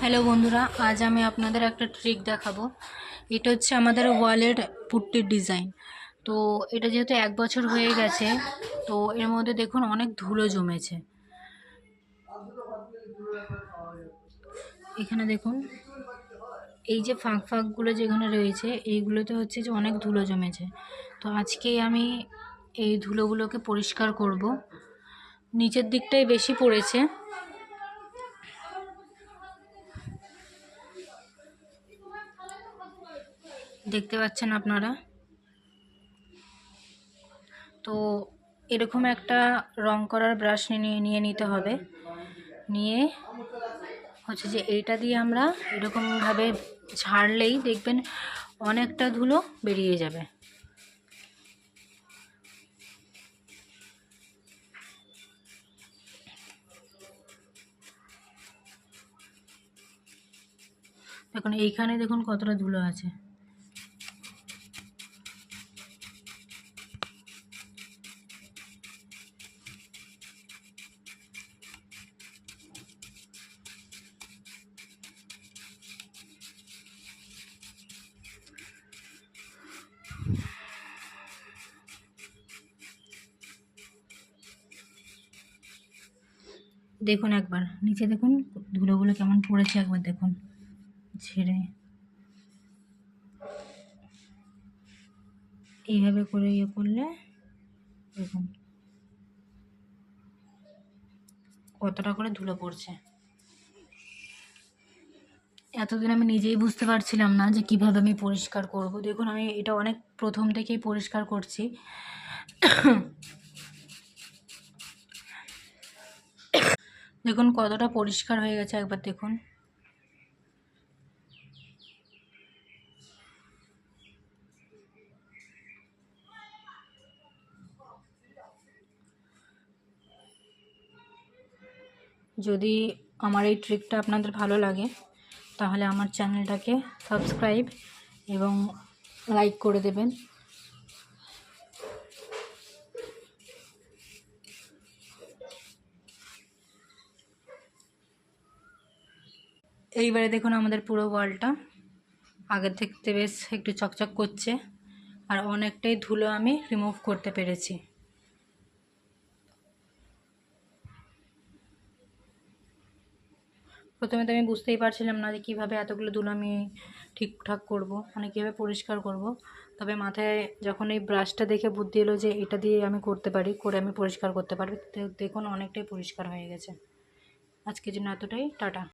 Hello বন্ধুরা, আজ আমি আপনাদের একটা ট্রিক দেখাবো। এটা হচ্ছে আমাদের ওয়ালের পুট্টির ডিজাইন। তো এটা যেহেতু 1 বছর হয়ে গেছে, তো এর মধ্যে দেখুন অনেক ধুলো জমেছে। এখানে দেখুন এই যে ফাঁক ফাঁকগুলো যেখানে রয়েছে, এইগুলোতে হচ্ছে যে অনেক ধুলো জমেছে। তো আজকেই আমি এই ধুলোগুলোকে পরিষ্কার করব। নিচের দিকটাই বেশি পড়েছে, দেখতে পাচ্ছেন আপনারা। তো এরকম একটা রং করার ব্রাশ নিয়ে নিতে হবে। নিয়ে হচ্ছে যে এইটা দিয়ে আমরা এরকমভাবে ঝাড়লেই দেখবেন অনেকটা ধুলো বেরিয়ে যাবে। দেখুন এইখানে দেখুন কতটা ধুলো আছে। দেখুন একবার নিচে দেখুন ধুলোগুলো কেমন পড়েছে, একবার দেখুন ঝেড়ে এইভাবে করে করলে দেখুন কতটা করে ধুলো পড়ছে। এতদিন আমি নিজেই বুঝতে পারছিলাম না যে কিভাবে আমি পরিষ্কার করব। দেখুন আমি এটা অনেক প্রথম থেকেই পরিষ্কার করছি। দেখুন কতটা পরিষ্কার হয়ে গেছে, একবার দেখুন। যদি আমার এই ট্রিকটা আপনাদের ভালো লাগে তাহলে আমার চ্যানেলটাকে সাবস্ক্রাইব এবং লাইক করে দেবেন। এইবারে দেখুন আমাদের পুরো ওয়ালটা আগের থেকে বেশ একটু চকচক করছে, আর অনেকটাই ধুলো আমি রিমুভ করতে পেরেছি। প্রথমে তো আমি বুঝতেই পারছিলাম না যে কীভাবে এতগুলো ধুলো আমি ঠিকঠাক করব, মানে কীভাবে পরিষ্কার করব। তবে মাথায় যখন এই ব্রাশটা দেখে বুদ্ধি এলো যে এটা দিয়ে আমি করতে পারি, করে আমি পরিষ্কার করতে পারবো, দেখুন অনেকটাই পরিষ্কার হয়ে গেছে। আজকের জন্য এতটাই, টাটা।